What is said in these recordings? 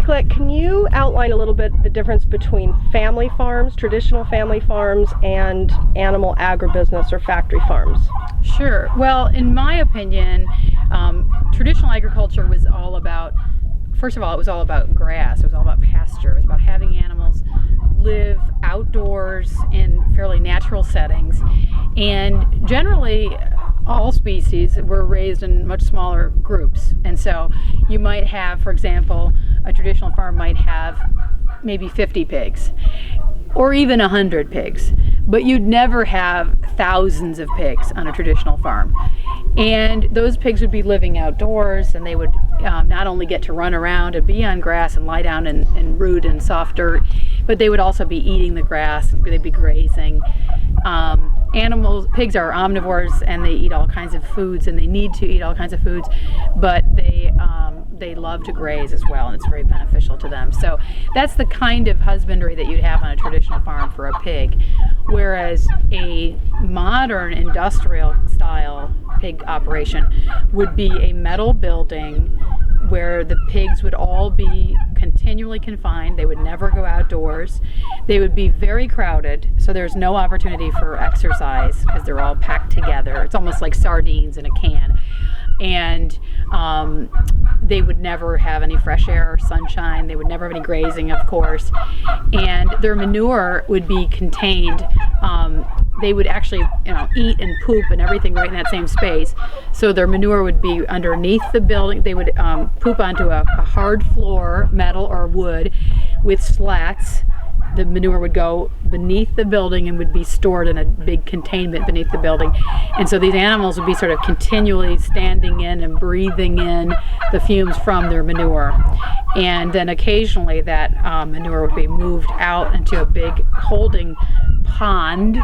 Nicolette, can you outline a little bit the difference between family farms, traditional family farms, and animal agribusiness or factory farms? Sure. Well, in my opinion, traditional agriculture was all about, first of all, it was all about grass. It was all about pasture. It was about having animals live outdoors in fairly natural settings. And generally, all species were raised in much smaller groups. And so you might have, for example, a traditional farm might have maybe 50 pigs or even 100 pigs, but you'd never have thousands of pigs on a traditional farm. And those pigs would be living outdoors, and they would not only get to run around and be on grass and lie down in root and soft dirt, but they would also be eating the grass. They'd be grazing. Pigs are omnivores, and they eat all kinds of foods, and they need to eat all kinds of foods, but they love to graze as well, and it's very beneficial to them. So that's the kind of husbandry that you'd have on a traditional farm for a pig. Whereas a modern industrial style pig operation would be a metal building where the pigs would all be continually confined. They would never go outdoors. They would be very crowded, so there's no opportunity for exercise because they're all packed together. It's almost like sardines in a can. And they would never have any fresh air or sunshine. They would never have any grazing, of course. And their manure would be contained. They would actually, eat and poop and everything right in that same space. So their manure would be underneath the building. They would poop onto a hard floor, metal or wood, with slats. The manure would go beneath the building and would be stored in a big containment beneath the building. And so these animals would be sort of continually standing in and breathing in the fumes from their manure. And then occasionally that manure would be moved out into a big holding pond,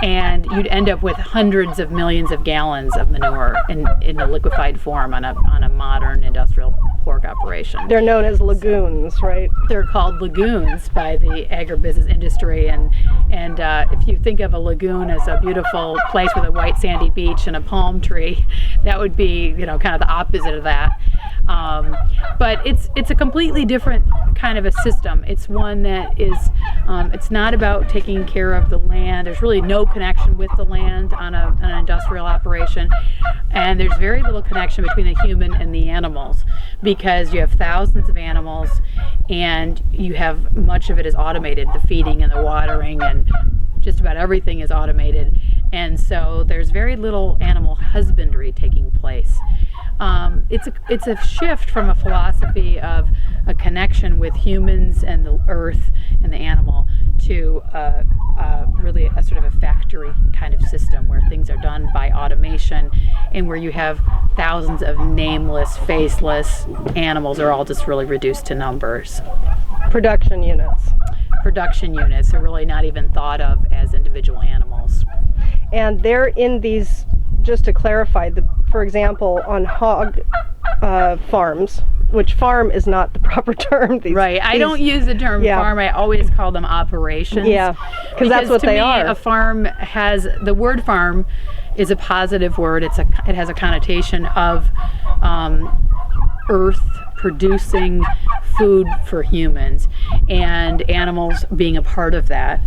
and you'd end up with hundreds of millions of gallons of manure in a liquefied form on a modern industrial pork operation. They're known as lagoons, right? They're called lagoons by the agribusiness industry, and if you think of a lagoon as a beautiful place with a white sandy beach and a palm tree, that would be kind of the opposite of that. But it's a completely different kind of a system. It's one that is it's not about taking care of the land. There's really no connection with the land on an industrial operation, and there's very little connection between the human and the animals, because you have thousands of animals and you have much of it is automated. The feeding and the watering and just about everything is automated, and so there's very little animal husbandry taking place. It's a shift from a philosophy of a connection with humans and the earth and the animal to really a sort of a factory kind of system where things are done by automation, and where you have thousands of nameless, faceless animals are all just really reduced to numbers. Production units. Production units are really not even thought of as individual animals. And they're in these, just to clarify, for example, on hog farms, which farm is not the proper term. I don't use the term farm. I always call them operations. Yeah, because that's what they are. A farm has, the word farm is a positive word. It has a connotation of earth producing food for humans and animals being a part of that.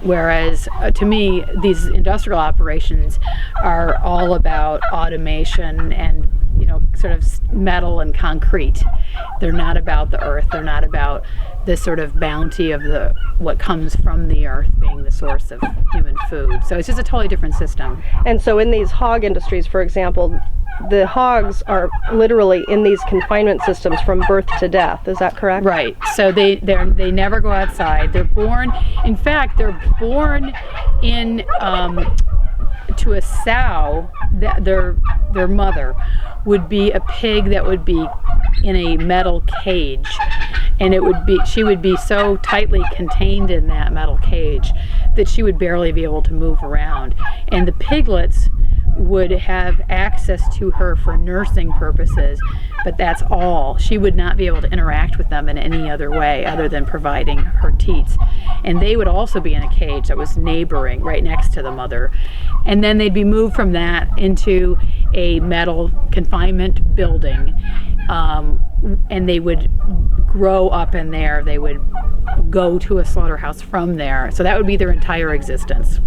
Whereas to me, these industrial operations are all about automation and sort of metal and concrete. They're not about the earth. They're not about the sort of bounty of what comes from the earth being the source of human food. So it's just a totally different system. And so in these hog industries, for example, the hogs are literally in these confinement systems from birth to death. Is that correct? Right. So they never go outside. They're born. In fact, they're born in to a sow. That their mother would be a pig that would be in a metal cage, and she would be so tightly contained in that metal cage that she would barely be able to move around. And the piglets would have access to her for nursing purposes, but that's all. She would not be able to interact with them in any other way other than providing her teats. And they would also be in a cage that was neighboring right next to the mother. And then they'd be moved from that into a metal confinement building, and they would grow up in there. They would go to a slaughterhouse from there. So that would be their entire existence.